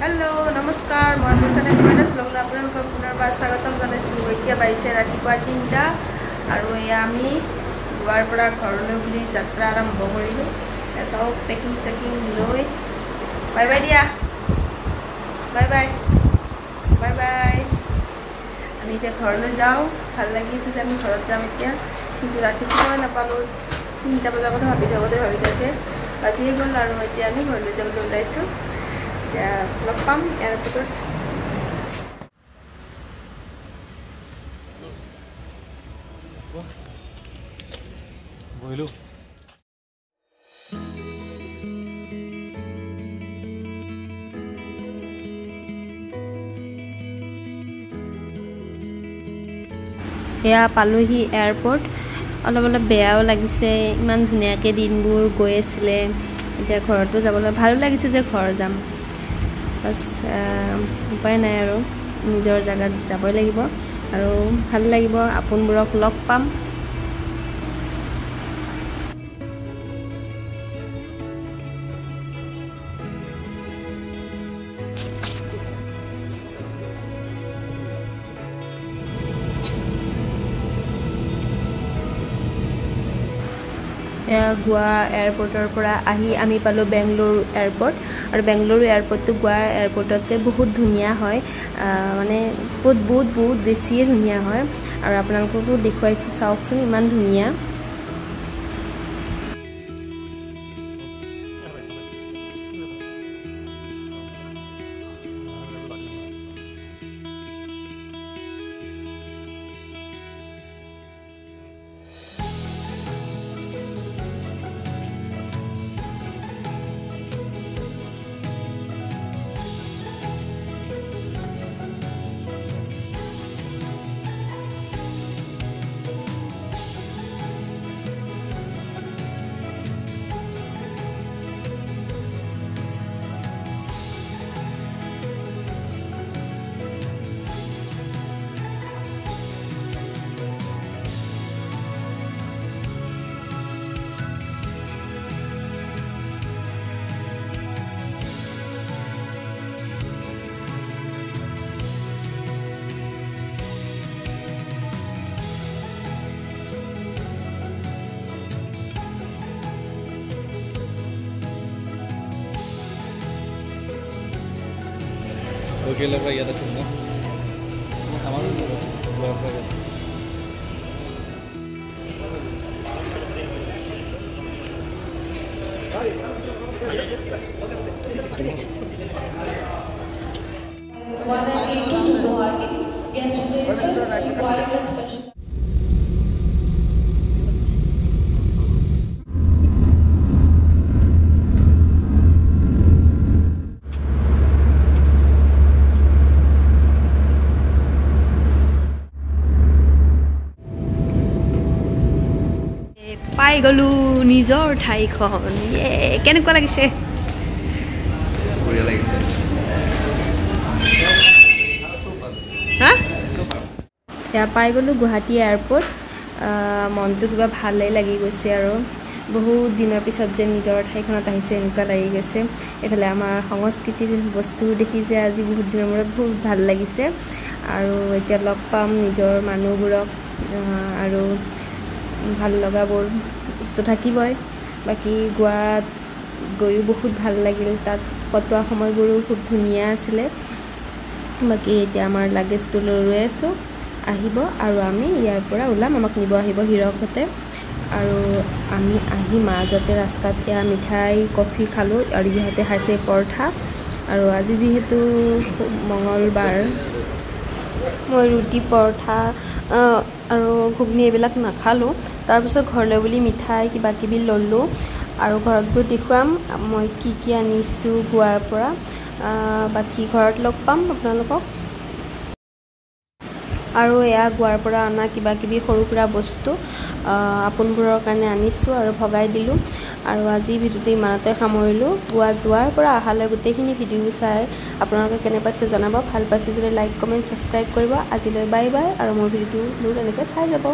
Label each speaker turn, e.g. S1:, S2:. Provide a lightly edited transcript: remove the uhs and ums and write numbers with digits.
S1: Hello नमस्कार मैं प्रसन्न जिमानस ब्लग आपलोक पुनर्बार स्वागतम जानाइछु এতিয়া বাইছে ৰাতিপুৱা 3টা আৰু আমি গোৱাৰ পৰা ঘৰলৈ বুলি যাত্ৰা আৰম্ভ কৰিলো এসাও পেকিং চেকিং লৈ বাই বাই দিয়া বাই বাই বাই বাই আমি এতিয়া ঘৰলৈ যাও ভাল লাগিছে যে আমি ঘৰত যাম এতিয়া কিন্তু ৰাতিপুৱা নাপালো 3টা বজাৰ কথা ভাবি থাকে আজিয়ে গ'ল আৰু এতিয়া আমি ঘৰলৈ যাবলৈ ওলাইছো ya lepam airport
S2: boilu
S3: ya paluhi airport অলপ অলপ বেয়াও লাগিছে ইমান ধুনিয়াকে দিনবোৰ গৈ আছিল এতিয়া ঘৰটো যাবলৈ ভালো লাগিছে যে ঘৰ যাম बस उपाय নাই আৰু নিজৰ জায়গাত যাবই লাগিব আৰু ভাল লাগিব আপোনবোৰক লগ পাম গোৱা এয়াৰপোৰ্টৰ পৰা আহি আমি পালো বেংগলুৰু এয়াৰপোৰ্ট আৰু বেংগলুৰু এয়াৰপোৰ্টটো গোৱা এয়াৰপোৰ্টতকৈ বহুত ধুনিয়া হয় মানে বহুত বেছি ধুনিয়া হয় আৰু আপোনালোককো দেখুৱাইছো চাওকচোন ইমান ধুনিয়া
S2: Oke lah ya datang no. Sama lu berapa ya? পাই গলো নিজৰ ঠাইখন কেনেকুৱা লাগিছে বঢ়িয়া লাগিছে
S3: হা এয়া পাই গলো গুৱাহাটী এয়াৰপোৰ্ট মনটো কিবা ভালেই লাগি গৈছে আৰু বহুত দিনৰ পিছত যে নিজৰ ঠাইখনত আহিছে এনেকুৱা লাগি গৈছে এফালে আমাৰ সংস্কৃতিৰ বস্তু দেখি যে আজি বহুত দিনৰ মূৰত বহুত ভাল লাগিছে আৰু এতিয়া লগ পাম নিজৰ মানুহবোৰক আৰু ভাল লগাবোৰ তো থাকিবই বাকি গোৱাত গৈও বহুত ভাল লাগিল তাত কটোৱা সময়বোৰো খুব ধুনিয়া আছিল বাকি এতিয়া আমাৰ লাগেজটো লৈ আছো আহিব আৰু আমি ইয়াৰ পৰা ওলাম আমাক নিব আহিব হিৰকতে আৰু আমি আহি মাজতে ৰাস্তাত এয়া মিঠাই কফি খালো আৰু ইহঁতে খাইছে পৰঠা আৰু আজি যেহেতু মঙ্গলবাৰ মই ৰুটি পৰঠা আৰু ঘুগনি এইবিলাক নাখালো তাৰ পিছত ঘৰলৈ বুলি মিঠাই কিবা কিবি ললো আৰু ঘৰত গৈ দেখুৱাম মই কি আনিছো গোৱাৰ পৰা বাকি ঘৰত লগ পাম আপোনালোকক আৰু এয়া গোৱাৰ পৰা আনা কিবা কিবি সৰু সুৰা বস্তু আপোনবোৰৰ কাৰণে আনিছো আৰু ভগাই দিলো আৰু আজি ভিডিওটো ইমানতে সামৰিলো গোৱা যোৱাৰ পৰা আহালৈ গোটেইখিনি ভিডিও চাই আপোনালোকে কেনে পাইছে জনাব ভাল পাইছে যদি লাইক কমেন্ট সাবস্ক্ৰাইব কৰিব আজিলৈ বাই বাই আৰু মোৰ ভিডিওটো এনেকৈ চাই যাব